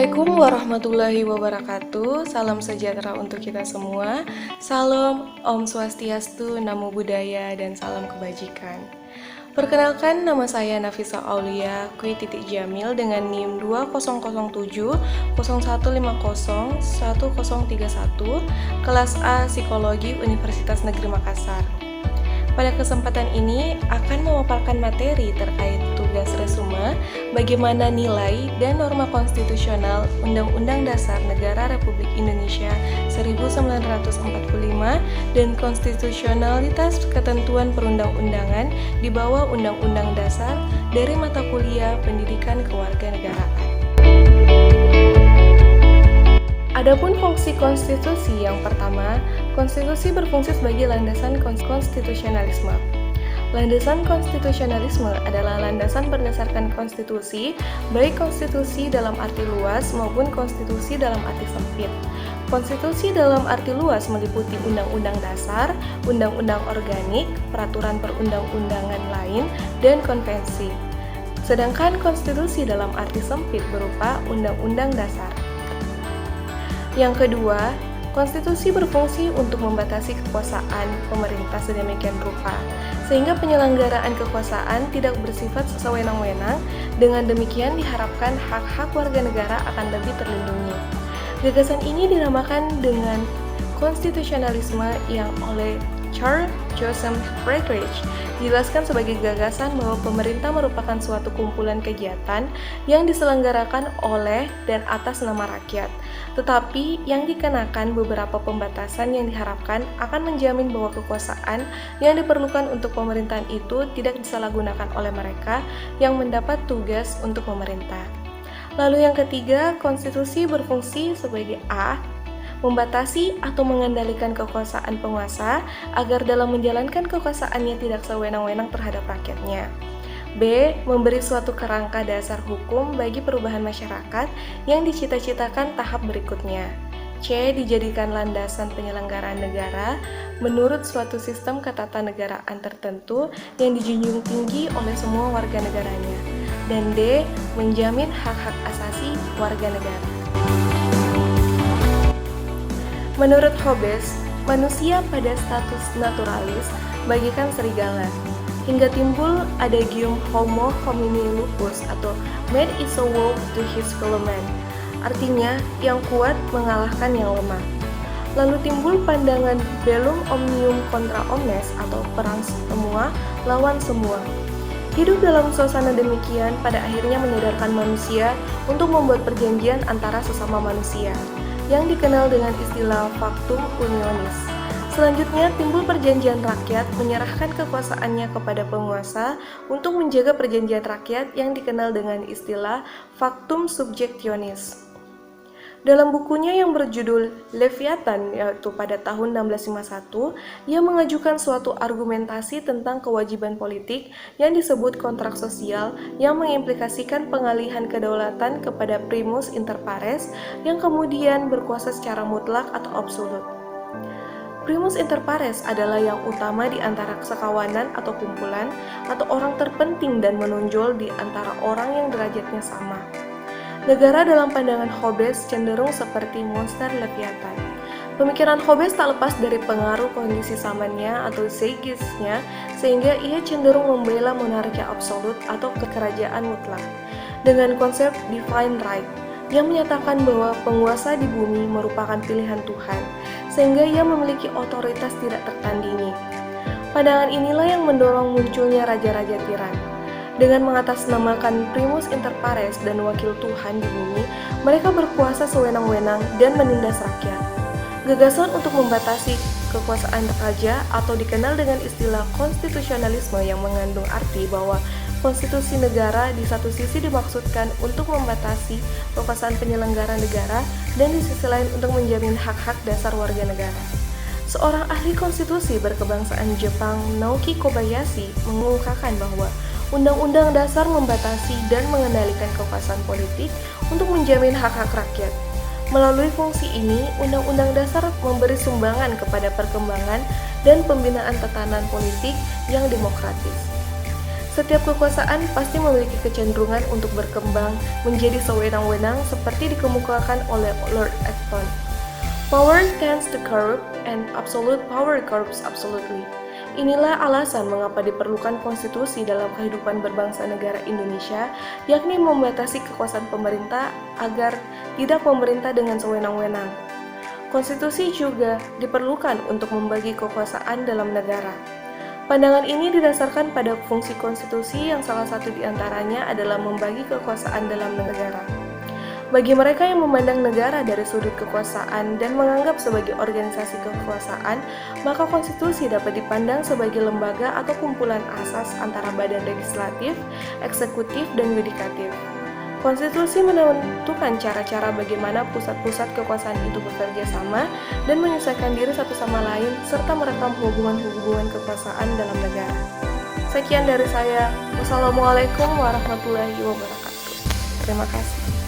Assalamualaikum warahmatullahi wabarakatuh. Salam sejahtera untuk kita semua. Salam Om Swastiastu, Namo Buddhaya, dan salam kebajikan. Perkenalkan, nama saya Nafisa Aulia Kwi Titik Jamil dengan NIM 2007 0150 1031, kelas A Psikologi Universitas Negeri Makassar. Pada kesempatan ini akan memaparkan materi terkait tugas resume bagaimana nilai dan norma konstitusional Undang-Undang Dasar Negara Republik Indonesia 1945 dan konstitusionalitas ketentuan perundang-undangan di bawah Undang-Undang Dasar dari mata kuliah Pendidikan Kewarganegaraan. Adapun fungsi konstitusi yang pertama, konstitusi berfungsi sebagai landasan konstitusionalisme. Landasan konstitusionalisme adalah landasan berdasarkan konstitusi, baik konstitusi dalam arti luas maupun konstitusi dalam arti sempit. Konstitusi dalam arti luas meliputi undang-undang dasar, undang-undang organik, peraturan perundang-undangan lain, dan konvensi. Sedangkan konstitusi dalam arti sempit berupa undang-undang dasar. Yang kedua, konstitusi berfungsi untuk membatasi kekuasaan pemerintah sedemikian rupa, sehingga penyelenggaraan kekuasaan tidak bersifat sewenang-wenang. Dengan demikian diharapkan hak-hak warga negara akan lebih terlindungi. Gagasan ini dinamakan dengan konstitusionalisme yang oleh Charles Joseph Friedrich dijelaskan sebagai gagasan bahwa pemerintah merupakan suatu kumpulan kegiatan yang diselenggarakan oleh dan atas nama rakyat, tetapi yang dikenakan beberapa pembatasan yang diharapkan akan menjamin bahwa kekuasaan yang diperlukan untuk pemerintahan itu tidak disalahgunakan oleh mereka yang mendapat tugas untuk memerintah. Lalu yang ketiga, konstitusi berfungsi sebagai A. Membatasi atau mengendalikan kekuasaan penguasa agar dalam menjalankan kekuasaannya tidak sewenang-wenang terhadap rakyatnya. B. Memberi suatu kerangka dasar hukum bagi perubahan masyarakat yang dicita-citakan tahap berikutnya. C. Dijadikan landasan penyelenggaraan negara menurut suatu sistem ketatanegaraan tertentu yang dijunjung tinggi oleh semua warga negaranya. Dan D. Menjamin hak-hak asasi warga negara. Menurut Hobbes, manusia pada status naturalis bagaikan serigala, hingga timbul adagium homo homini lupus atau man is a wolf to his fellow man, artinya yang kuat mengalahkan yang lemah. Lalu timbul pandangan bellum omnium contra omnes atau perang semua lawan semua. Hidup dalam suasana demikian pada akhirnya menyadarkan manusia untuk membuat perjanjian antara sesama manusia, yang dikenal dengan istilah factum unionis. Selanjutnya timbul perjanjian rakyat menyerahkan kekuasaannya kepada penguasa untuk menjaga perjanjian rakyat yang dikenal dengan istilah factum subjectionis. Dalam bukunya yang berjudul Leviathan, yaitu pada tahun 1651, ia mengajukan suatu argumentasi tentang kewajiban politik yang disebut kontrak sosial yang mengimplikasikan pengalihan kedaulatan kepada primus inter pares yang kemudian berkuasa secara mutlak atau absolut. Primus inter pares adalah yang utama di antara sekawanan atau kumpulan atau orang terpenting dan menonjol di antara orang yang derajatnya sama. Negara dalam pandangan Hobbes cenderung seperti monster Leviathan. Pemikiran Hobbes tak lepas dari pengaruh kondisi zamannya atau zeitgeistnya, sehingga ia cenderung membela monarki absolut atau kekerajaan mutlak dengan konsep divine right yang menyatakan bahwa penguasa di bumi merupakan pilihan Tuhan, sehingga ia memiliki otoritas tidak tertandingi. Pandangan inilah yang mendorong munculnya raja-raja tiran. Dengan mengatasnamakan primus inter pares dan wakil Tuhan di bumi, mereka berkuasa sewenang-wenang dan menindas rakyat. Gagasan untuk membatasi kekuasaan raja atau dikenal dengan istilah konstitusionalisme yang mengandung arti bahwa konstitusi negara di satu sisi dimaksudkan untuk membatasi kekuasaan penyelenggara negara dan di sisi lain untuk menjamin hak-hak dasar warga negara. Seorang ahli konstitusi berkebangsaan Jepang, Naoki Kobayashi, mengungkapkan bahwa Undang-Undang Dasar membatasi dan mengendalikan kekuasaan politik untuk menjamin hak-hak rakyat. Melalui fungsi ini, Undang-Undang Dasar memberi sumbangan kepada perkembangan dan pembinaan tatanan politik yang demokratis. Setiap kekuasaan pasti memiliki kecenderungan untuk berkembang menjadi sewenang-wenang seperti dikemukakan oleh Lord Acton. Power tends to corrupt and absolute power corrupts absolutely. Inilah alasan mengapa diperlukan konstitusi dalam kehidupan berbangsa negara Indonesia, yakni membatasi kekuasaan pemerintah agar tidak memerintah dengan sewenang-wenang. Konstitusi juga diperlukan untuk membagi kekuasaan dalam negara. Pandangan ini didasarkan pada fungsi konstitusi yang salah satu diantaranya adalah membagi kekuasaan dalam negara. Bagi mereka yang memandang negara dari sudut kekuasaan dan menganggap sebagai organisasi kekuasaan, maka konstitusi dapat dipandang sebagai lembaga atau kumpulan asas antara badan legislatif, eksekutif, dan yudikatif. Konstitusi menentukan cara-cara bagaimana pusat-pusat kekuasaan itu bekerja sama dan menyesuaikan diri satu sama lain, serta merekam hubungan-hubungan kekuasaan dalam negara. Sekian dari saya. Wassalamualaikum warahmatullahi wabarakatuh. Terima kasih.